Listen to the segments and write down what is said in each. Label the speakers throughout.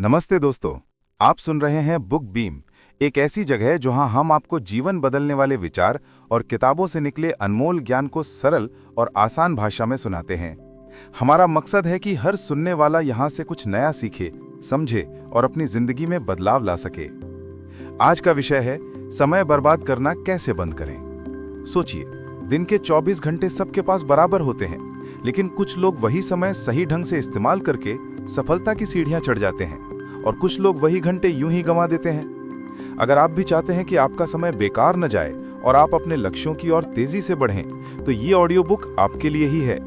Speaker 1: नमस्ते दोस्तों। आप सुन रहे हैं बुक बीम, एक ऐसी जगह है जहां हम आपको जीवन बदलने वाले विचार और किताबों से निकले अनमोल ज्ञान को सरल और आसान भाषा में सुनाते हैं। हमारा मकसद है कि हर सुनने वाला यहां से कुछ नया सीखे, समझे और अपनी जिंदगी में बदलाव ला सके। आज का विषय है समय बर्बाद करना कैसे बंद करें। सोचिए, दिन के 24 घंटे सबके पास बराबर होते हैं, लेकिन कुछ लोग वही समय सही ढंग से इस्तेमाल करके सफलता की सीढ़ियां चढ़ जाते हैं और कुछ लोग वही घंटे यूं ही गंवा देते हैं। अगर आप भी चाहते हैं कि आपका समय बेकार न जाए और आप अपने लक्ष्यों की ओर तेजी से बढ़ें, तो ये ऑडियो बुक आपके लिए ही है।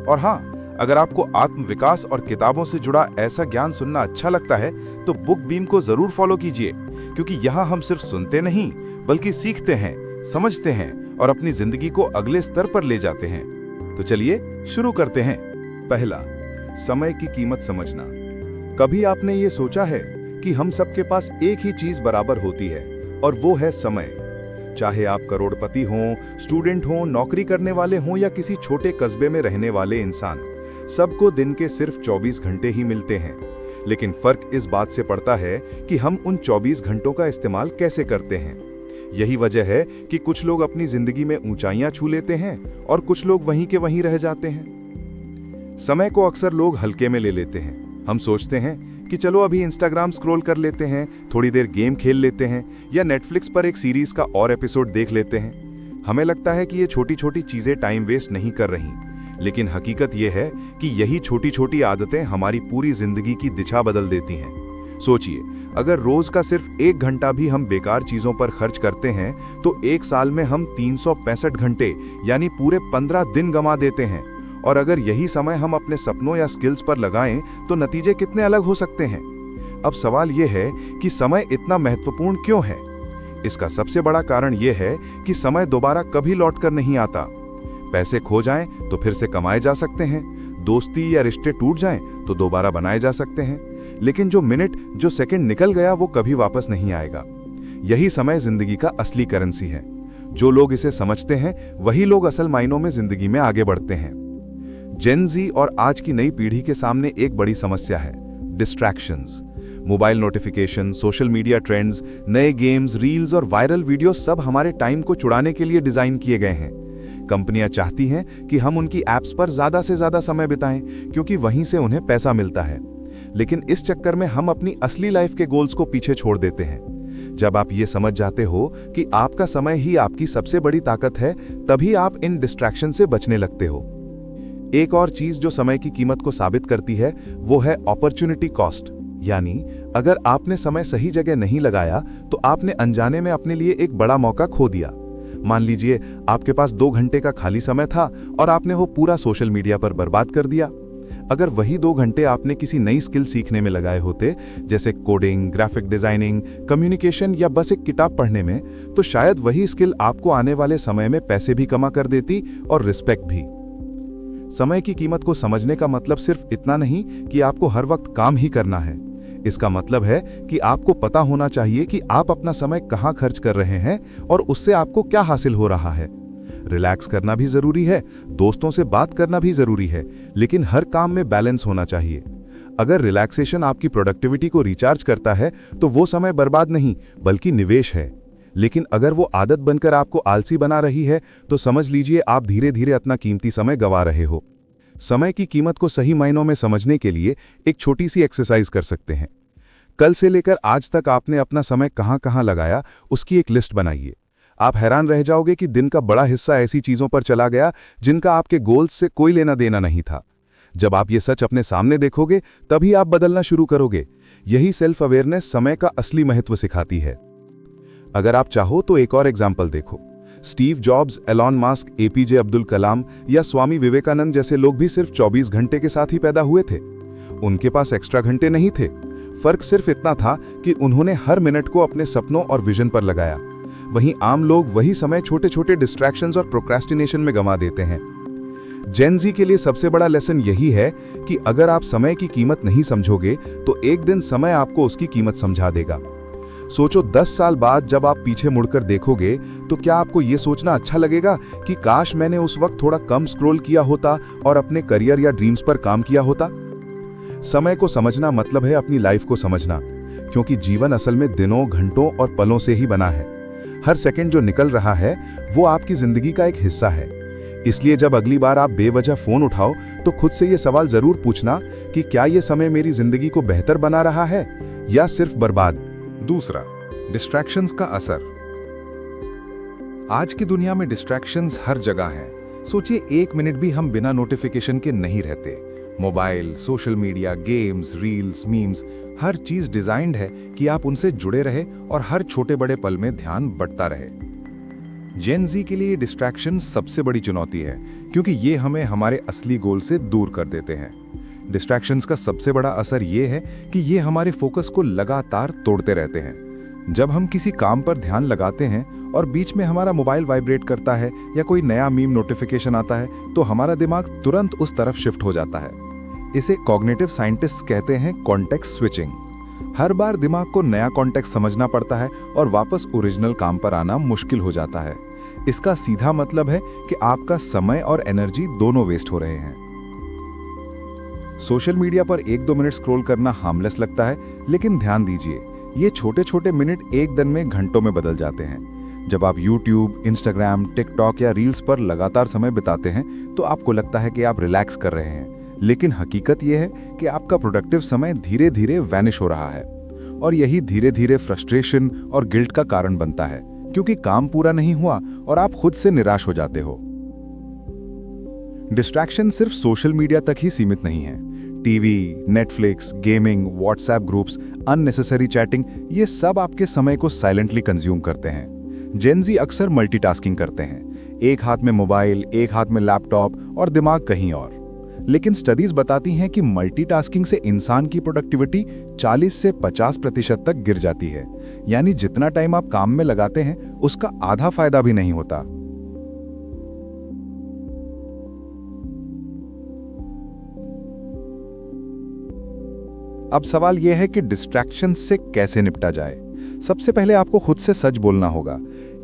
Speaker 1: और हाँ, अगर आपको आत्मविकास और किताबों से जुड़ा ऐसा ज्ञान सुनना अच्छा लगता है, तो बुक बीम को जरूर फॉलो कीजिए, क्योंकि यहाँ हम सिर्फ सुनते नहीं बल्कि सीखते हैं, समझते हैं और अपनी जिंदगी को अगले स्तर पर ले जाते हैं। तो चलिए शुरू करते हैं।
Speaker 2: पहला, समय की कीमत समझना। कभी आपने ये सोचा है कि हम सबके पास एक ही चीज बराबर होती है और वो है समय। चाहे आप करोड़पति हों, स्टूडेंट हों, नौकरी करने वाले हों या किसी छोटे कस्बे में रहने वाले इंसान, सबको दिन के सिर्फ 24 घंटे ही मिलते हैं। लेकिन फर्क इस बात से पड़ता है कि हम उन 24 घंटों का इस्तेमाल कैसे करते हैं। यही वजह है कि कुछ लोग अपनी जिंदगी में ऊंचाइयां छू लेते हैं और कुछ लोग वहीं के वहीं रह जाते हैं। समय को अक्सर लोग हल्के में ले लेते हैं। हम सोचते हैं कि चलो अभी इंस्टाग्राम स्क्रॉल कर लेते हैं, थोड़ी देर गेम खेल लेते हैं या नेटफ्लिक्स पर एक सीरीज का और एपिसोड देख लेते हैं। हमें लगता है कि ये छोटी छोटी चीजें टाइम वेस्ट नहीं कर रही, लेकिन हकीकत ये है कि यही छोटी छोटी आदतें हमारी पूरी जिंदगी की दिशा बदल देती हैं। सोचिए, अगर रोज का सिर्फ 1 घंटा भी हम बेकार चीजों पर खर्च करते हैं, तो एक साल में हम 365 घंटे यानी पूरे 15 दिन गंवा देते हैं। और अगर यही समय हम अपने सपनों या स्किल्स पर लगाएं, तो नतीजे कितने अलग हो सकते हैं। अब सवाल यह है कि समय इतना महत्वपूर्ण क्यों है। इसका सबसे बड़ा कारण यह है कि समय दोबारा कभी लौटकर नहीं आता। पैसे खो जाएं तो फिर से कमाए जा सकते हैं, दोस्ती या रिश्ते टूट जाएं तो दोबारा बनाए जा सकते हैं, लेकिन जो मिनट, जो सेकंड निकल गया, वो कभी वापस नहीं आएगा। यही समय जिंदगी का असली करेंसी है। जो लोग इसे समझते हैं, वही लोग असल मायनों में जिंदगी में आगे बढ़ते हैं। जेन ज़ी और आज की नई पीढ़ी के सामने एक बड़ी समस्या है, distractions. Mobile notification, social media trends, नए गेम्स, रील्स और वायरल वीडियो सब हमारे टाइम को चुराने के लिए डिजाइन किए गए हैं। कंपनियां चाहती हैं कि हम उनकी ऐप्स पर ज्यादा से ज्यादा समय बिताएं, क्योंकि वहीं से उन्हें पैसा मिलता है। लेकिन इस चक्कर में हम अपनी असली लाइफ के गोल्स को पीछे छोड़ देते हैं। जब आप ये समझ जाते हो कि आपका समय ही आपकी सबसे बड़ी ताकत है, तभी आप इन डिस्ट्रैक्शन से बचने लगते हो। एक और चीज जो समय की कीमत को साबित करती है, वो है अपॉर्चुनिटी कॉस्ट। यानी अगर आपने समय सही जगह नहीं लगाया, तो आपने अनजाने में अपने लिए एक बड़ा मौका खो दिया। मान लीजिए आपके पास 2 घंटे का खाली समय था और आपने वो पूरा सोशल मीडिया पर बर्बाद कर दिया। अगर वही 2 घंटे आपने किसी नई स्किल सीखने में लगाए होते, जैसे कोडिंग, ग्राफिक डिजाइनिंग, कम्युनिकेशन या बस एक किताब पढ़ने में, तो शायद वही स्किल आपको आने वाले समय में पैसे भी कमा कर देती और रिस्पेक्ट भी। समय की कीमत को समझने का मतलब सिर्फ इतना नहीं कि आपको हर वक्त काम ही करना है। इसका मतलब है कि आपको पता होना चाहिए कि आप अपना समय कहां खर्च कर रहे हैं और उससे आपको क्या हासिल हो रहा है। रिलैक्स करना भी जरूरी है, दोस्तों से बात करना भी जरूरी है, लेकिन हर काम में बैलेंस होना चाहिए। अगर रिलैक्सेशन आपकी प्रोडक्टिविटी को रिचार्ज करता है, तो वो समय बर्बाद नहीं बल्कि निवेश है। लेकिन अगर वो आदत बनकर आपको आलसी बना रही है, तो समझ लीजिए आप धीरे धीरे अपना कीमती समय गंवा रहे हो। समय की कीमत को सही मायनों में समझने के लिए एक छोटी सी एक्सरसाइज कर सकते हैं। कल से लेकर आज तक आपने अपना समय कहां कहां लगाया, उसकी एक लिस्ट बनाइए। आप हैरान रह जाओगे कि दिन का बड़ा हिस्सा ऐसी चीजों पर चला गया जिनका आपके गोल्स से कोई लेना देना नहीं था। जब आप ये सच अपने सामने देखोगे, तभी आप बदलना शुरू करोगे। यही सेल्फ अवेयरनेस समय का असली महत्व सिखाती है। अगर आप चाहो तो एक और एग्जाम्पल देखो। Steve Jobs, Elon Musk, APJ Abdul Kalam या स्वामी विवेकानंद जैसे लोग भी सिर्फ 24 घंटे के साथ ही पैदा हुए थे। उनके पास एक्स्ट्रा घंटे नहीं थे। फर्क सिर्फ इतना था कि उन्होंने हर मिनट को अपने सपनों और विजन पर लगाया। वहीं आम लोग वही समय छोटे छोटे डिस्ट्रैक्शंस और प्रोक्रेस्टिनेशन में गंवा देते हैं। जेन ज़ी के लिए सबसे बड़ा लेसन यही है कि अगर आप समय की कीमत नहीं समझोगे, तो एक दिन समय आपको उसकी कीमत समझा देगा। सोचो, 10 साल बाद जब आप पीछे मुड़कर देखोगे, तो क्या आपको ये सोचना अच्छा लगेगा कि काश मैंने उस वक्त थोड़ा कम स्क्रॉल किया होता और अपने करियर या ड्रीम्स पर काम किया होता। समय को समझना मतलब है अपनी लाइफ को समझना, क्योंकि जीवन असल में दिनों, घंटों और पलों से ही बना है। हर सेकंड जो निकल रहा है वो आपकी जिंदगी का एक हिस्सा है। इसलिए जब अगली बार आप बेवजह फोन उठाओ तो खुद से ये सवाल जरूर पूछना कि क्या ये समय मेरी जिंदगी को बेहतर बना रहा है या सिर्फ बर्बाद।
Speaker 1: दूसरा, डिस्ट्रैक्शंस का असर। आज की दुनिया में डिस्ट्रैक्शंस हर जगह हैं। सोचिए, 1 मिनट भी हम बिना नोटिफिकेशन के नहीं रहते। Mobile, social media, games, reels, memes, हर चीज डिजाइंड है कि आप उनसे जुड़े रहे और हर छोटे बड़े पल में ध्यान बढ़ता रहे। जेन ज़ी के लिए डिस्ट्रैक्शन सबसे बड़ी चुनौती है, क्योंकि ये हमें हमारे असली गोल से दूर कर देते हैं। डिस्ट्रैक्शंस का सबसे बड़ा असर ये है कि ये हमारे फोकस को लगातार तोड़ते रहते हैं। जब हम किसी काम पर ध्यान लगाते हैं और बीच में हमारा मोबाइल वाइब्रेट करता है या कोई नया मीम नोटिफिकेशन आता है, तो हमारा दिमाग तुरंत उस तरफ शिफ्ट हो जाता है। इसे कॉग्निटिव साइंटिस्ट कहते हैं कॉन्टेक्स्ट स्विचिंग। हर बार दिमाग को नया कॉन्टेक्स्ट समझना पड़ता है और वापस ओरिजिनल काम पर आना मुश्किल हो जाता है। इसका सीधा मतलब है कि आपका समय और एनर्जी दोनों वेस्ट हो रहे हैं। सोशल मीडिया पर 1-2 मिनट स्क्रॉल करना हार्मलेस लगता है, लेकिन ध्यान दीजिए, ये छोटे छोटे मिनट एक दिन में घंटों में बदल जाते हैं। जब आप यूट्यूब, इंस्टाग्राम, टिकटॉक या रील्स पर लगातार समय बिताते हैं तो आपको लगता है कि आप रिलैक्स कर रहे हैं, लेकिन हकीकत यह है कि आपका प्रोडक्टिव समय धीरे धीरे वैनिश हो रहा है। और यही धीरे धीरे फ्रस्ट्रेशन और गिल्ट का कारण बनता है, क्योंकि काम पूरा नहीं हुआ और आप खुद से निराश हो जाते हो। डिस्ट्रैक्शन सिर्फ सोशल मीडिया तक ही सीमित नहीं है। TV, Netflix, gaming, WhatsApp groups, unnecessary chatting, ये सब आपके समय को साइलेंटली कंज्यूम करते हैं। जेन ज़ी अक्सर मल्टीटास्किंग करते हैं, एक हाथ में मोबाइल, एक हाथ में लैपटॉप और दिमाग कहीं और। लेकिन स्टडीज बताती हैं कि मल्टीटास्किंग से इंसान की प्रोडक्टिविटी 40 से 50% तक गिर जाती है। यानी जितना टाइम आप काम में लगाते हैं उसका आधा फायदा भी नहीं होता। अब सवाल यह है कि डिस्ट्रैक्शन से कैसे निपटा जाए। सबसे पहले आपको खुद से सच बोलना होगा।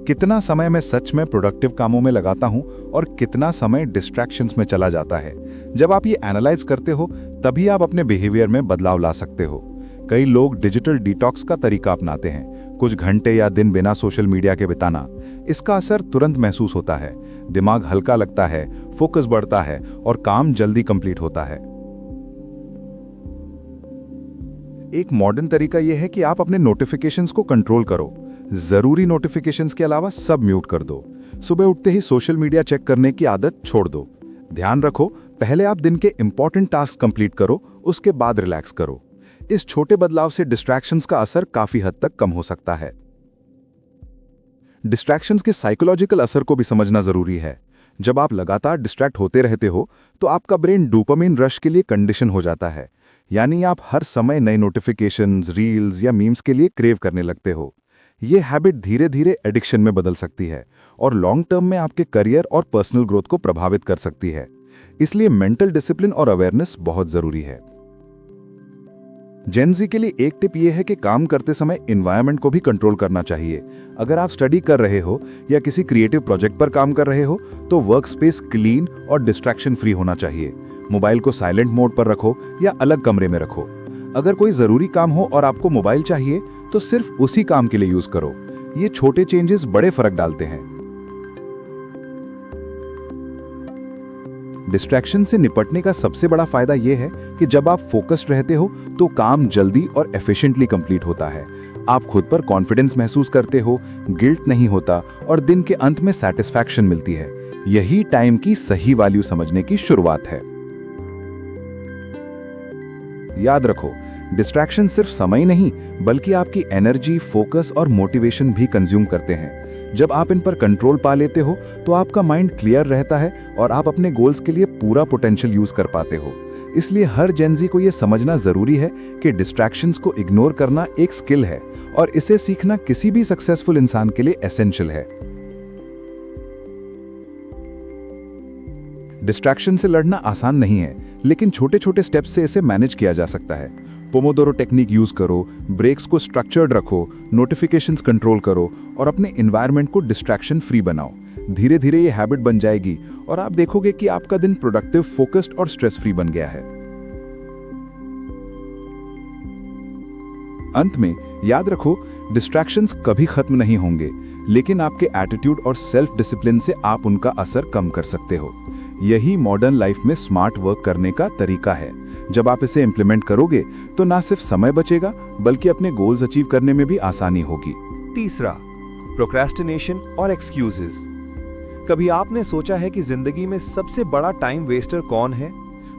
Speaker 1: कितना समय मैं सच में प्रोडक्टिव कामों में लगाता हूं और कितना समय डिस्ट्रैक्शंस में चला जाता है। जब आप ये एनालाइज करते हो तभी आप अपने बिहेवियर में बदलाव ला सकते हो। कई लोग डिजिटल डिटॉक्स का तरीका अपनाते हैं, कुछ घंटे या दिन बिना सोशल मीडिया के बिताना। इसका असर तुरंत महसूस होता है, दिमाग हल्का लगता है, फोकस बढ़ता है और काम जल्दी कंप्लीट होता है। एक मॉडर्न तरीका यह है कि आप अपने नोटिफिकेशंस को कंट्रोल करो। जरूरी नोटिफिकेशंस के अलावा सब म्यूट कर दो। सुबह उठते ही सोशल मीडिया चेक करने की आदत छोड़ दो। ध्यान रखो, पहले आप दिन के इंपॉर्टेंट टास्क कंप्लीट करो, उसके बाद रिलैक्स करो। इस छोटे बदलाव से डिस्ट्रैक्शंस का असर काफी हद तक कम हो सकता है। डिस्ट्रैक्शंस के साइकोलॉजिकल असर को भी समझना जरूरी है। जब आप लगातार डिस्ट्रैक्ट होते रहते हो तो आपका ब्रेन डोपामिन रश के लिए कंडीशन हो जाता है। यानी आप हर समय नए नोटिफिकेशंस, रील्स या मीम्स के लिए क्रेव करने लगते हो। ये हैबिट धीरे धीरे एडिक्शन में बदल सकती है और लॉन्ग टर्म में आपके करियर और पर्सनल ग्रोथ को प्रभावित कर सकती है। इसलिए मेंटल डिसिप्लिन और अवेयरनेस बहुत जरूरी है। जेन ज़ी के लिए एक टिप यह है कि काम करते समय एनवायरनमेंट को भी कंट्रोल करना चाहिए। अगर आप स्टडी कर रहे हो या किसी क्रिएटिव प्रोजेक्ट पर काम कर रहे हो तो वर्क स्पेस क्लीन और डिस्ट्रैक्शन फ्री होना चाहिए। मोबाइल को साइलेंट मोड पर रखो या अलग कमरे में रखो। अगर कोई जरूरी काम हो और आपको मोबाइल चाहिए तो सिर्फ उसी काम के लिए यूज करो। ये छोटे चेंजेस बड़े फर्क डालते हैं। डिस्ट्रैक्शन से निपटने का सबसे बड़ा फायदा यह है कि जब आप फोकस्ड रहते हो तो काम जल्दी और एफिशिएंटली कंप्लीट होता है। आप खुद पर कॉन्फिडेंस महसूस करते हो, गिल्ट नहीं होता और दिन के अंत में सैटिस्फैक्शन मिलती है। यही टाइम की सही वैल्यू समझने की शुरुआत है। याद रखो, डिस्ट्रैक्शन सिर्फ समय नहीं बल्कि आपकी एनर्जी, फोकस और मोटिवेशन भी कंज्यूम करते हैं। जब आप इन पर कंट्रोल पा लेते हो तो आपका माइंड क्लियर रहता है और आप अपने गोल्स के लिए पूरा पोटेंशियल यूज कर पाते हो। इसलिए हर जेन ज़ी को यह समझना जरूरी है कि डिस्ट्रैक्शंस को इग्नोर करना एक स्किल है और इसे सीखना किसी भी सक्सेसफुल इंसान के लिए एसेंशियल है। डिस्ट्रैक्शन से लड़ना आसान नहीं है, लेकिन छोटे छोटे स्टेप्स से इसे मैनेज किया जा सकता है। पोमोडोरो टेक्निक यूज करो, ब्रेक्स को स्ट्रक्चर्ड रखो, नोटिफिकेशंस कंट्रोल करो और अपने एनवायरनमेंट को डिस्ट्रैक्शन फ्री बनाओ। धीरे धीरे ये हैबिट बन जाएगी और आप देखोगे कि आपका दिन प्रोडक्टिव, फोकस्ड और स्ट्रेस फ्री बन गया है।
Speaker 2: अंत में याद रखो, डिस्ट्रैक्शंस कभी खत्म नहीं होंगे, लेकिन आपके एटीट्यूड और सेल्फ डिसिप्लिन से आप उनका असर कम कर सकते हो। यही मॉडर्न लाइफ में स्मार्ट वर्क करने का तरीका है। जब आप इसे इम्प्लीमेंट करोगे तो ना सिर्फ समय बचेगा, बल्कि अपने गोल्स अचीव करने में भी आसानी होगी।
Speaker 3: तीसरा, प्रोक्रेस्टिनेशन और एक्सक्यूजेस। कभी आपने सोचा है कि जिंदगी में सबसे बड़ा टाइम वेस्टर कौन है?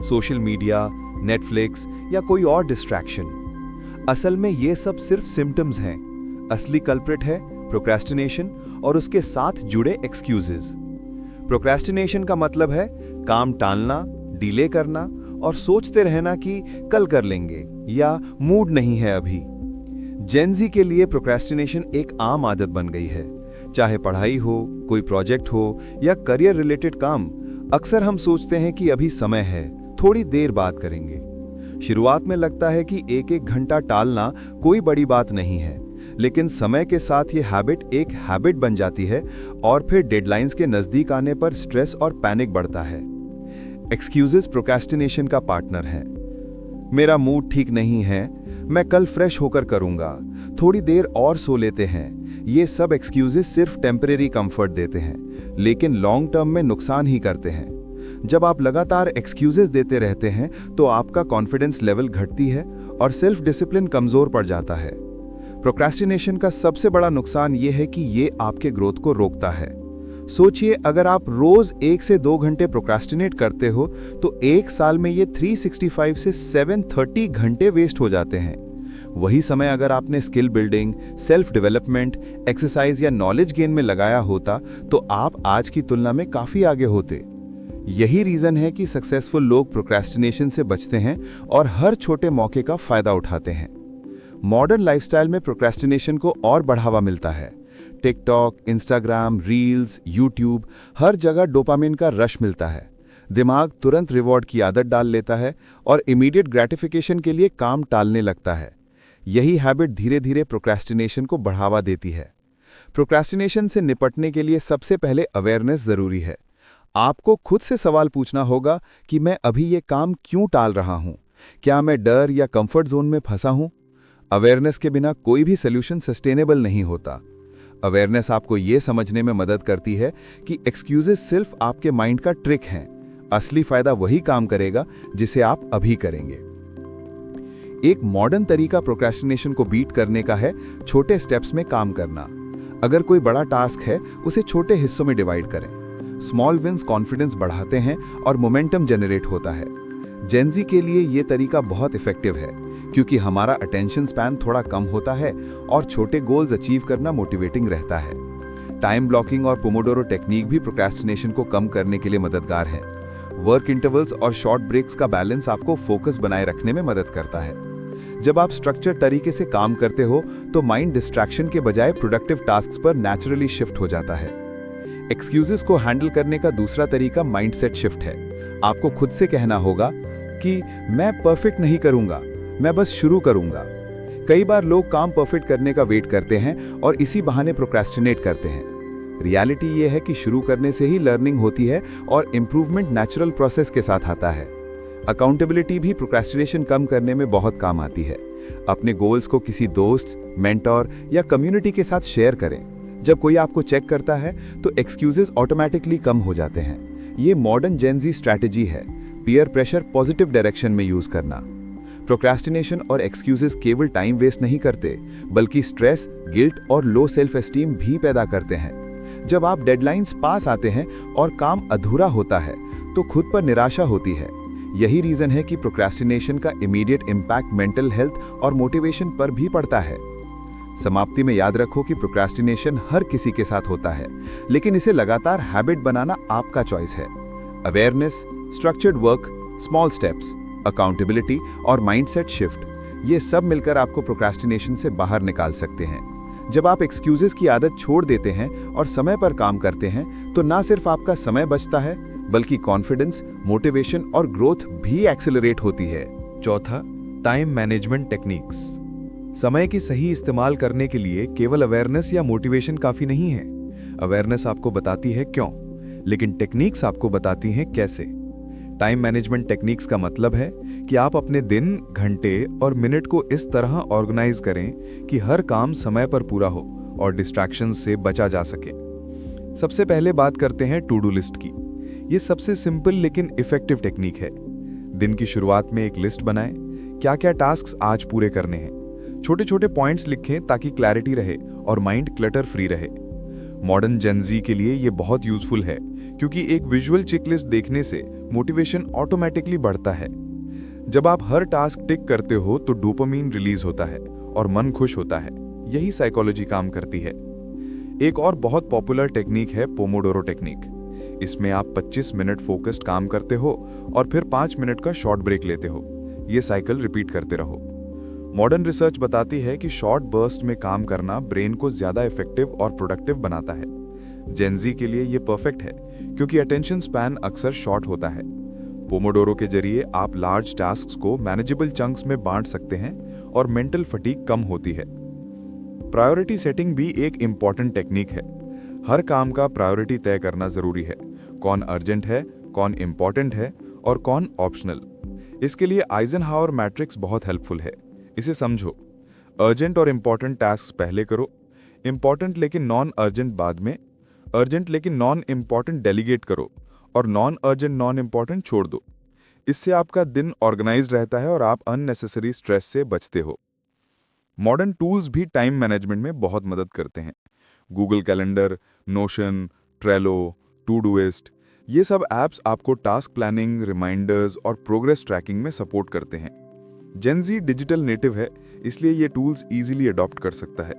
Speaker 3: सोशल मीडिया, नेटफ्लिक्स या कोई और डिस्ट्रैक्शन? असल में ये सब सिर्फ सिम्टम्स हैं। असली कल्प्रिट है प्रोक्रेस्टिनेशन और उसके साथ जुड़े एक्सक्यूजेस। प्रोक्रेस्टिनेशन का मतलब है काम टालना, डिले करना और सोचते रहना कि कल कर लेंगे या मूड नहीं है अभी। जेन ज़ी के लिए प्रोक्रेस्टिनेशन एक आम आदत बन गई है। चाहे पढ़ाई हो, कोई प्रोजेक्ट हो या करियर रिलेटेड काम, अक्सर हम सोचते हैं कि अभी समय है, थोड़ी देर बाद करेंगे। शुरुआत में लगता है कि एक घंटा टालना कोई बड़ी बात नहीं है, लेकिन समय के साथ ये हैबिट एक हैबिट बन जाती है और फिर डेडलाइंस के नज़दीक आने पर स्ट्रेस और पैनिक बढ़ता है। एक्सक्यूजेस प्रोक्रेस्टिनेशन का पार्टनर है। मेरा मूड ठीक नहीं है, मैं कल फ्रेश होकर करूंगा, थोड़ी देर और सो लेते हैं। ये सब एक्सक्यूजेस सिर्फ टेम्परेरी कंफर्ट देते हैं, लेकिन लॉन्ग टर्म में नुकसान ही करते हैं। जब आप लगातार एक्सक्यूजेस देते रहते हैं तो आपका कॉन्फिडेंस लेवल घटती है और सेल्फ डिसिप्लिन कमजोर पड़ जाता है। प्रोक्रेस्टिनेशन का सबसे बड़ा नुकसान ये है कि ये आपके ग्रोथ को रोकता है। सोचिए, अगर आप रोज 1 से 2 घंटे प्रोक्रेस्टिनेट करते हो तो एक साल में ये 365 से 730 घंटे वेस्ट हो जाते हैं। वही समय अगर आपने skill building, self development, exercise या नॉलेज गेन में लगाया होता तो आप आज की तुलना में काफी आगे होते। यही रीजन है कि सक्सेसफुल लोग प्रोक्रेस्टिनेशन से बचते हैं और हर छोटे मौके का फायदा उठाते हैं। मॉडर्न लाइफस्टाइल में प्रोक्रेस्टिनेशन को और बढ़ावा मिलता है। टिकटॉक, इंस्टाग्राम, रील्स, यूट्यूब, हर जगह डोपामिन का रश मिलता है। दिमाग तुरंत रिवॉर्ड की आदत डाल लेता है और इमीडिएट ग्रेटिफिकेशन के लिए काम टालने लगता है। यही हैबिट धीरे धीरे प्रोक्रेस्टिनेशन को बढ़ावा देती है। प्रोक्रेस्टिनेशन से निपटने के लिए सबसे पहले अवेयरनेस जरूरी है। आपको खुद से सवाल पूछना होगा कि मैं अभी ये काम क्यों टाल रहा हूं? क्या मैं डर या कंफर्ट जोन में फंसा हूं? अवेयरनेस के बिना कोई भी सॉल्यूशन सस्टेनेबल नहीं होता। अवेयरनेस आपको ये समझने में मदद करती है कि एक्सक्यूजेस सिर्फ आपके माइंड का ट्रिक हैं। असली फायदा वही काम करेगा जिसे आप अभी करेंगे। एक मॉडर्न तरीका प्रोक्रेस्टिनेशन को बीट करने का है छोटे स्टेप्स में काम करना। अगर कोई बड़ा टास्क है, उसे छोटे हिस्सों में डिवाइड करें। स्मॉल विंस कॉन्फिडेंस बढ़ाते हैं और मोमेंटम जनरेट होता है। जेन ज़ी के लिए ये तरीका बहुत इफेक्टिव है क्योंकि हमारा अटेंशन स्पैन थोड़ा कम होता है और छोटे गोल्स अचीव करना मोटिवेटिंग रहता है। टाइम ब्लॉकिंग और पोमोडोरो टेक्निक भी प्रोक्रेस्टिनेशन को कम करने के लिए मददगार है। वर्क इंटरवल्स और शॉर्ट ब्रेक्स का बैलेंस आपको फोकस बनाए रखने में मदद करता है। जब आप स्ट्रक्चर तरीके से काम करते हो तो माइंड डिस्ट्रैक्शन के बजाय प्रोडक्टिव टास्क्स पर नेचुरली शिफ्ट हो जाता है। एक्सक्यूजेस को हैंडल करने का दूसरा तरीका माइंडसेट शिफ्ट है। आपको खुद से कहना होगा कि मैं परफेक्ट नहीं करूंगा, मैं बस शुरू करूंगा। कई बार लोग काम परफेक्ट करने का वेट करते हैं और इसी बहाने प्रोक्रेस्टिनेट करते हैं। रियलिटी ये है कि शुरू करने से ही लर्निंग होती है और इंप्रूवमेंट नेचुरल प्रोसेस के साथ आता है। अकाउंटेबिलिटी भी प्रोक्रेस्टिनेशन कम करने में बहुत काम आती है। अपने गोल्स को किसी दोस्त, मेंटोर या कम्युनिटी के साथ शेयर करें। जब कोई आपको चेक करता है तो एक्सक्यूजेस ऑटोमेटिकली कम हो जाते हैं। ये मॉडर्न जेन ज़ी स्ट्रैटेजी है, पीयर प्रेशर पॉजिटिव डायरेक्शन में यूज करना। प्रोक्रेस्टिनेशन और एक्सक्यूजेस केवल टाइम वेस्ट नहीं करते, बल्कि स्ट्रेस, गिल्ट और लो सेल्फ एस्टीम भी पैदा करते हैं। जब आप डेडलाइंस पास आते हैं और काम अधूरा होता है तो खुद पर निराशा होती है। यही रीजन है कि प्रोक्रेस्टिनेशन का इमीडिएट इम्पैक्ट मेंटल हेल्थ और मोटिवेशन पर भी पड़ता है। समाप्ति में याद रखो कि प्रोक्रेस्टिनेशन हर किसी के साथ होता है, लेकिन इसे लगातार हैबिट बनाना आपका चॉइस है। Awareness, structured work, small steps, accountability और माइंडसेट शिफ्ट, ये सब मिलकर आपको प्रोक्रेस्टिनेशन से बाहर निकाल सकते हैं। जब आप एक्सक्यूजेस की आदत छोड़ देते हैं और समय पर काम करते हैं तो ना सिर्फ आपका समय बचता है, बल्कि कॉन्फिडेंस, मोटिवेशन और ग्रोथ भी एक्सेलरेट होती है। चौथा, टाइम मैनेजमेंट टेक्निक्स। समय की सही इस्तेमाल करने के लिए केवल अवेयरनेस या मोटिवेशन काफी नहीं है। अवेयरनेस आपको बताती है क्यों, लेकिन टेक्निक्स आपको बताती हैं कैसे। टाइम मैनेजमेंट टेक्निक्स का मतलब है कि आप अपने दिन, घंटे और मिनट को इस तरह ऑर्गेनाइज करें कि हर काम समय पर पूरा हो और डिस्ट्रैक्शंस से बचा जा सके। सबसे पहले बात करते हैं टू डू लिस्ट की। ये सबसे सिंपल लेकिन इफेक्टिव टेक्निक है। दिन की शुरुआत में एक लिस्ट बनाएं, क्या क्या टास्क्स आज पूरे करने हैं। छोटे छोटे पॉइंट्स लिखें ताकि क्लैरिटी रहे और माइंड क्लटर फ्री रहे। मॉडर्न जेन ज़ी के लिए ये बहुत यूजफुल है क्योंकि एक विजुअल चेकलिस्ट देखने से मोटिवेशन ऑटोमेटिकली बढ़ता है। जब आप हर टास्क टिक करते हो तो डोपामीन रिलीज होता है और मन खुश होता है। यही साइकोलॉजी काम करती है। एक और बहुत पॉपुलर टेक्निक है पोमोडोरो टेक्निक। इसमें आप 25 मिनट फोकस्ड काम करते हो और फिर 5 मिनट का शॉर्ट ब्रेक लेते हो। ये साइकिल रिपीट करते रहो। मॉडर्न रिसर्च बताती है कि शॉर्ट बर्स्ट में काम करना ब्रेन को ज्यादा इफेक्टिव और प्रोडक्टिव बनाता है। जेन ज़ी के लिए ये परफेक्ट है क्योंकि अटेंशन स्पैन अक्सर शॉर्ट होता है। पोमोडोरो के जरिए आप लार्ज टास्क्स को मैनेजेबल चंक्स में बांट सकते हैं और मेंटल फटीग कम होती है। प्रायोरिटी सेटिंग भी एक इंपॉर्टेंट टेक्निक है। हर काम का प्रायोरिटी तय करना जरूरी है। कौन अर्जेंट है, कौन इंपॉर्टेंट है और कौन ऑप्शनल। इसके लिए आइजनहावर मैट्रिक्स बहुत हेल्पफुल है। इसे समझो। अर्जेंट और इंपॉर्टेंट टास्क पहले करो, इंपॉर्टेंट लेकिन नॉन अर्जेंट बाद में, अर्जेंट लेकिन नॉन इंपॉर्टेंट डेलीगेट करो और नॉन अर्जेंट नॉन इंपॉर्टेंट छोड़ दो। इससे आपका दिन ऑर्गेनाइज्ड रहता है और आप अननेसेसरी स्ट्रेस से बचते हो। मॉडर्न टूल्स भी टाइम मैनेजमेंट में बहुत मदद करते हैं। गूगल कैलेंडर, नोशन, ट्रेलो, टूडूइस्ट, ये सब ऐप्स आपको टास्क प्लानिंग, रिमाइंडर्स और प्रोग्रेस ट्रैकिंग में सपोर्ट करते हैं। जेन ज़ी डिजिटल नेटिव है, इसलिए ये टूल्स इजीली अडॉप्ट कर सकता है।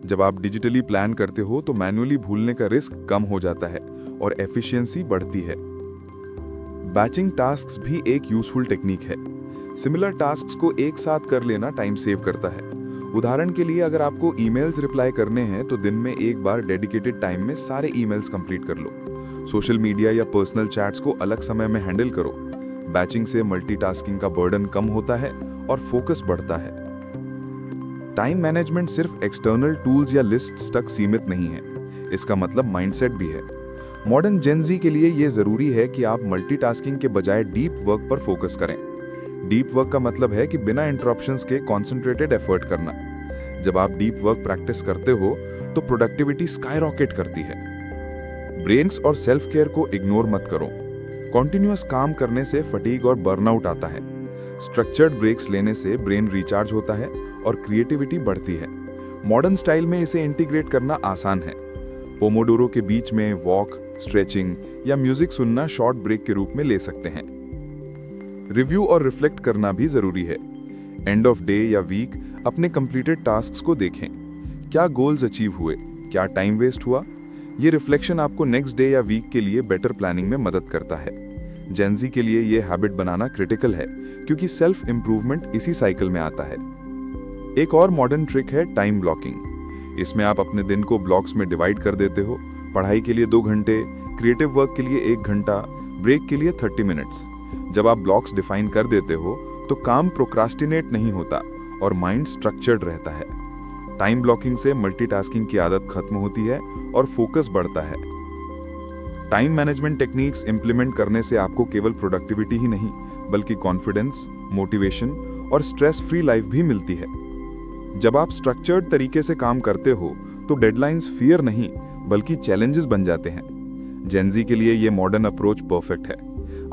Speaker 3: जब आप डिजिटली प्लान करते हो तो मैन्युअली भूलने का रिस्क कम हो जाता है और एफिशिएंसी बढ़ती है। बैचिंग टास्क्स भी एक यूजफुल टेक्निक है। सिमिलर टास्क्स को एक साथ कर लेना टाइम सेव करता है। उदाहरण के लिए अगर आपको ईमेल्स रिप्लाई करने हैं तो दिन में एक बार डेडिकेटेड टाइम में सारे ईमेल्स कंप्लीट कर लो। सोशल मीडिया या पर्सनल चैट्स को अलग समय में हैंडल करो। बैचिंग से मल्टीटास्किंग का बर्डन कम होता है और फोकस बढ़ता है। टाइम मैनेजमेंट सिर्फ एक्सटर्नल टूल्स या लिस्ट्स तक सीमित नहीं है, इसका मतलब माइंडसेट भी है। मॉडर्न जेन ज़ी के लिए यह जरूरी है कि आप मल्टीटास्किंग के बजाय डीप वर्क पर फोकस करें। डीप वर्क का मतलब है कि बिना इंटरप्शंस के कॉन्सेंट्रेटेड एफर्ट करना। जब आप डीप वर्क प्रैक्टिस करते हो तो प्रोडक्टिविटी स्काईरॉकेट करती है। ब्रेक्स और सेल्फ केयर को इग्नोर मत करो। कॉन्टिन्यूअस काम करने से फटीग और बर्नआउट आता है। स्ट्रक्चर्ड ब्रेक्स लेने से ब्रेन रिचार्ज होता है और क्रिएटिविटी बढ़ती है। मॉडर्न स्टाइल में इसे इंटीग्रेट करना आसान है। पोमोडोरो के बीच में वॉक, स्ट्रेचिंग या म्यूजिक सुनना शॉर्ट ब्रेक के रूप में ले सकते हैं। रिव्यू और रिफ्लेक्ट करना भी जरूरी है। एंड ऑफ डे या वीक अपने कंप्लीटेड टास्क्स को देखें। क्या गोल्स अचीव हुए, क्या टाइम वेस्ट हुआ। ये रिफ्लेक्शन आपको नेक्स्ट डे या वीक के लिए बेटर प्लानिंग में मदद करता है। जेन ज़ी के लिए ये हैबिट बनाना क्रिटिकल है क्योंकि सेल्फ इंप्रूवमेंट इसी साइकिल में आता है। एक और मॉडर्न ट्रिक है टाइम ब्लॉकिंग। इसमें आप अपने दिन को ब्लॉक्स में डिवाइड कर देते हो। पढ़ाई के लिए 2 घंटे, क्रिएटिव वर्क के लिए 1 घंटा, ब्रेक के लिए 30 मिनट्स। जब आप ब्लॉक्स डिफाइन कर देते हो तो काम प्रोक्रास्टिनेट नहीं होता और माइंड स्ट्रक्चर्ड रहता है। टाइम ब्लॉकिंग से मल्टीटास्किंग की आदत खत्म होती है और फोकस बढ़ता है। टाइम मैनेजमेंट टेक्निक्स इंप्लीमेंट करने से आपको केवल प्रोडक्टिविटी ही नहीं बल्कि कॉन्फिडेंस, मोटिवेशन और स्ट्रेस फ्री लाइफ भी मिलती है। जब आप स्ट्रक्चर्ड तरीके से काम करते हो तो डेडलाइंस फियर नहीं बल्कि चैलेंजेस बन जाते हैं। जेन ज़ी के लिए ये मॉडर्न अप्रोच परफेक्ट है।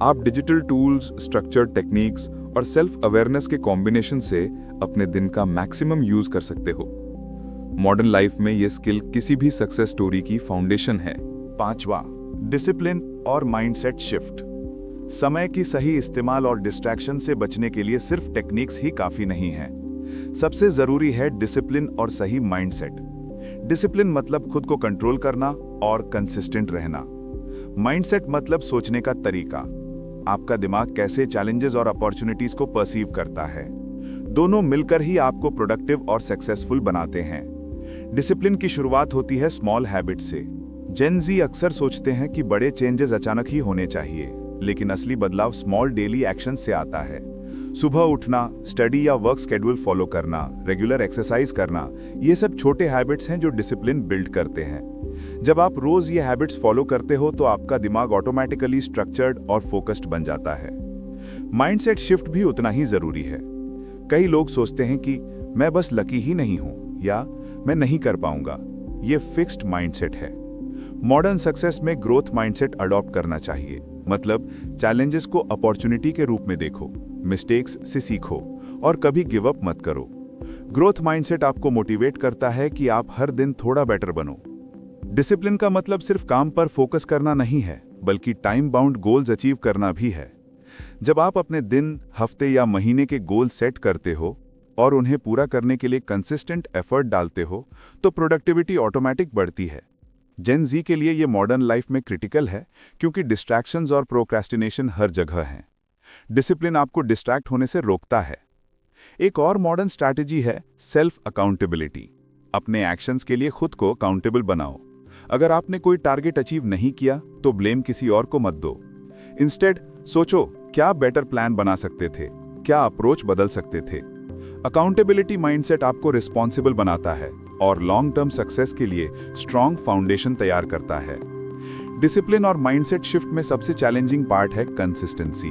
Speaker 3: आप डिजिटल टूल्स, स्ट्रक्चर्ड टेक्निक्स और सेल्फ अवेयरनेस के कॉम्बिनेशन से अपने दिन का मैक्सिमम यूज कर सकते हो। मॉडर्न लाइफ में ये स्किल किसी भी सक्सेस स्टोरी की फाउंडेशन है।
Speaker 1: 5वां, डिसिप्लिन और माइंडसेट शिफ्ट। समय की सही इस्तेमाल और डिस्ट्रैक्शन से बचने के लिए सिर्फ टेक्निक्स ही काफी नहीं है। सबसे जरूरी है डिसिप्लिन और सही माइंडसेट। डिसिप्लिन मतलब खुद को कंट्रोल करना और कंसिस्टेंट रहना। माइंडसेट मतलब सोचने का तरीका। आपका दिमाग कैसे चैलेंजेस और अपॉर्चुनिटीज को परसीव करता है। दोनों मिलकर ही आपको प्रोडक्टिव और सक्सेसफुल बनाते हैं। डिसिप्लिन की शुरुआत होती है स्मॉल हैबिट से। जेन ज़ी अक्सर सोचते हैं कि बड़े चेंजेस अचानक ही होने चाहिए, लेकिन असली बदलाव स्मॉल डेली एक्शन से आता है। सुबह उठना, स्टडी या वर्क शेड्यूल फॉलो करना, रेगुलर एक्सरसाइज करना, ये सब छोटे हैबिट्स हैं जो डिसिप्लिन बिल्ड करते हैं।
Speaker 2: जब आप रोज ये हैबिट्स फॉलो करते हो तो आपका दिमाग ऑटोमेटिकली स्ट्रक्चर्ड और फोकस्ड बन जाता है। माइंडसेट शिफ्ट भी उतना ही जरूरी है। कई लोग सोचते हैं कि मैं बस लकी ही नहीं हूं या मैं नहीं कर पाऊंगा। ये फिक्स्ड माइंडसेट है। मॉडर्न सक्सेस में ग्रोथ माइंडसेट अडॉप्ट करना चाहिए। मतलब चैलेंजेस को अपॉर्चुनिटी के रूप में देखो, मिस्टेक्स से सीखो और कभी गिव अप मत करो। ग्रोथ माइंडसेट आपको मोटिवेट करता है कि आप हर दिन थोड़ा बेटर बनो। डिसिप्लिन का मतलब सिर्फ काम पर फोकस करना नहीं है, बल्कि टाइम बाउंड गोल्स अचीव करना भी है। जब आप अपने दिन, हफ्ते या महीने के गोल सेट करते हो और उन्हें पूरा करने के लिए कंसिस्टेंट एफर्ट डालते हो तो प्रोडक्टिविटी ऑटोमेटिक बढ़ती है। जेन जी के लिए ये मॉडर्न लाइफ में क्रिटिकल है क्योंकि डिस्ट्रैक्शंस और प्रोक्रेस्टिनेशन हर जगह हैं। डिसिप्लिन आपको डिस्ट्रैक्ट होने से रोकता है। एक और मॉडर्न स्ट्रैटेजी है सेल्फ अकाउंटेबिलिटी। अपने एक्शंस के लिए खुद को अकाउंटेबल बनाओ। अगर आपने कोई टारगेट अचीव नहीं किया तो ब्लेम किसी और को मत दो। इंस्टेड सोचो, क्या बेटर प्लान बना सकते थे, क्या अप्रोच बदल सकते थे। अकाउंटेबिलिटी माइंडसेट आपको रिस्पॉन्सिबल बनाता है और लॉन्ग टर्म सक्सेस के लिए स्ट्रॉन्ग फाउंडेशन तैयार करता है। डिसिप्लिन और माइंडसेट शिफ्ट में सबसे चैलेंजिंग पार्ट है कंसिस्टेंसी।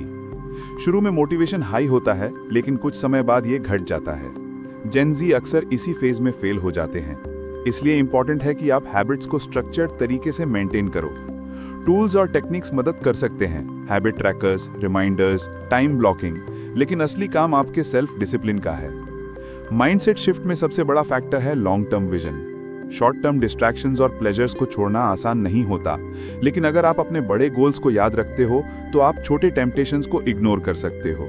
Speaker 2: शुरू में मोटिवेशन हाई होता है, लेकिन कुछ समय बाद ये घट जाता है। जेन जी अक्सर इसी फेज में फेल हो जाते हैं। इसलिए इंपॉर्टेंट है कि आप हैबिट्स को स्ट्रक्चर्ड तरीके से मेंटेन करो। टूल्स और टेक्निक्स मदद कर सकते हैं, habit trackers, reminders, time blocking, लेकिन असली काम आपके सेल्फ डिसिप्लिन का है। माइंडसेट शिफ्ट में सबसे बड़ा फैक्टर है long term vision. Short term distractions और प्लेजर्स को छोड़ना आसान नहीं होता, लेकिन अगर आप अपने बड़े गोल्स को याद रखते हो तो आप छोटे टेम्पटेशंस को इग्नोर कर सकते हो।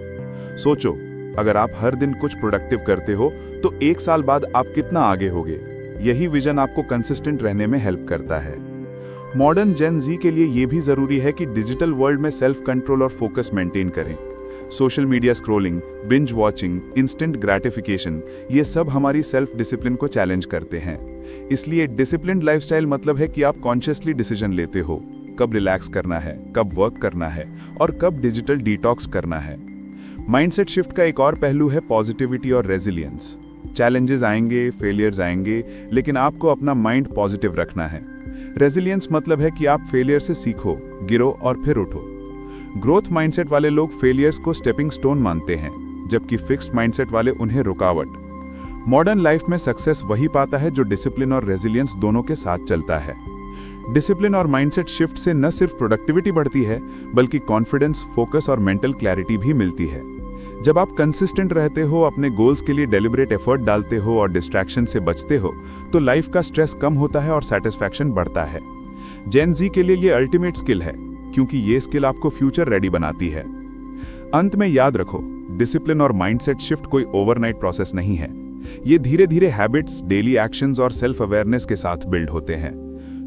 Speaker 2: सोचो, अगर आप हर दिन कुछ प्रोडक्टिव करते हो तो 1 साल बाद आप कितना आगे होगे। यही विजन आपको कंसिस्टेंट रहने में हेल्प करता है। मॉडर्न जेन जी के लिए यह भी जरूरी है कि डिजिटल वर्ल्ड में सेल्फ कंट्रोल और फोकस मेंटेन करें। Social media scrolling, binge watching, instant gratification, ये सब हमारी सेल्फ डिसिप्लिन को चैलेंज करते हैं। इसलिए डिसिप्लिन्ड लाइफस्टाइल मतलब है कि आप कॉन्शियसली डिसीजन लेते हो, कब रिलैक्स करना है, कब वर्क करना है और कब डिजिटल डिटॉक्स करना है। माइंडसेट शिफ्ट का एक और पहलू है पॉजिटिविटी और रेजिलियंस। चैलेंजेस आएंगे, फेलियर्स आएंगे, लेकिन आपको अपना माइंड पॉजिटिव रखना है। रेजिलियंस मतलब है कि आप फेलियर से सीखो, गिरो और फिर उठो। ग्रोथ माइंडसेट वाले लोग फेलियर्स को स्टेपिंग स्टोन मानते हैं, जबकि फिक्स्ड माइंडसेट वाले उन्हें रुकावट। मॉडर्न लाइफ में सक्सेस वही पाता है जो डिसिप्लिन और रेजिलियंस दोनों के साथ चलता है। डिसिप्लिन और माइंडसेट शिफ्ट से न सिर्फ प्रोडक्टिविटी बढ़ती है, बल्कि कॉन्फिडेंस, फोकस और मेंटल क्लैरिटी भी मिलती है। जब आप कंसिस्टेंट रहते हो, अपने गोल्स के लिए डेलिब्रेट एफर्ट डालते हो और डिस्ट्रैक्शन से बचते हो, तो लाइफ का स्ट्रेस कम होता है और सेटिस्फैक्शन बढ़ता है। जेन जी के लिए ये अल्टीमेट स्किल है, क्योंकि ये स्किल आपको फ्यूचर रेडी बनाती है। अंत में याद रखो, डिसिप्लिन और माइंडसेट शिफ्ट कोई ओवरनाइट प्रोसेस नहीं है। ये धीरे धीरे हैबिट्स, डेली एक्शंस और सेल्फ अवेयरनेस के साथ बिल्ड होते हैं।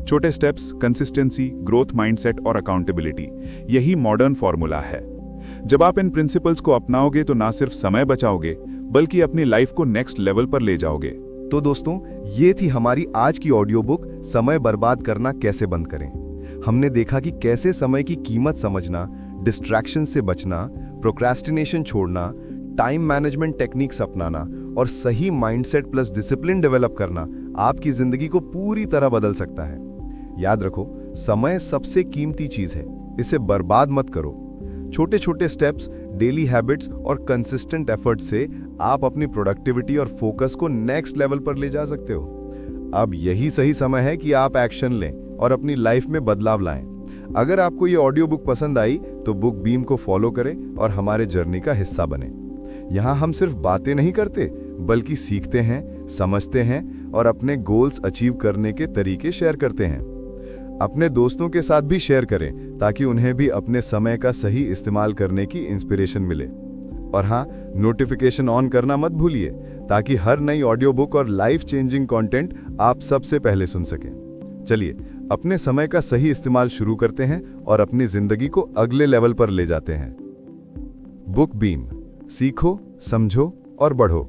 Speaker 2: छोटे स्टेप्स, कंसिस्टेंसी, ग्रोथ माइंडसेट और अकाउंटेबिलिटी, यही मॉडर्न फॉर्मूला है। जब आप इन प्रिंसिपल्स को अपनाओगे तो ना सिर्फ समय बचाओगे, बल्कि अपनी लाइफ को नेक्स्ट लेवल पर ले जाओगे।
Speaker 3: तो दोस्तों, ये थी हमारी आज की ऑडियो बुक समय बर्बाद करना कैसे बंद करें। हमने देखा कि कैसे समय की कीमत समझना, डिस्ट्रैक्शन से बचना, प्रोक्रेस्टिनेशन छोड़ना, टाइम मैनेजमेंट टेक्निक्स अपनाना और सही माइंडसेट प्लस डिसिप्लिन डेवलप करना आपकी जिंदगी को पूरी तरह बदल सकता है। याद रखो, समय सबसे कीमती चीज है, इसे बर्बाद मत करो। छोटे छोटे स्टेप्स, डेली हैबिट्स और कंसिस्टेंट एफर्ट से आप अपनी प्रोडक्टिविटी और फोकस को नेक्स्ट लेवल पर ले जा सकते हो। अब यही सही समय है कि आप एक्शन लें और अपनी लाइफ में बदलाव लाएं। अगर आपको ये ऑडियो बुक पसंद आई तो बुक बीम को फॉलो करें और हमारे जर्नी का हिस्सा बने। यहाँ हम सिर्फ बातें नहीं करते, बल्कि सीखते हैं, समझते हैं और अपने गोल्स अचीव करने के तरीके शेयर करते हैं। अपने दोस्तों के साथ भी शेयर करें ताकि उन्हें भी अपने समय का सही इस्तेमाल करने की इंस्पिरेशन मिले। और हाँ, नोटिफिकेशन ऑन करना मत भूलिए ताकि हर नई ऑडियो बुक और लाइफ चेंजिंग कंटेंट आप सबसे पहले सुन सकें। चलिए, अपने समय का सही इस्तेमाल शुरू करते हैं और अपनी जिंदगी को अगले लेवल पर ले जाते हैं। बुक बीम, सीखो, समझो और बढ़ो।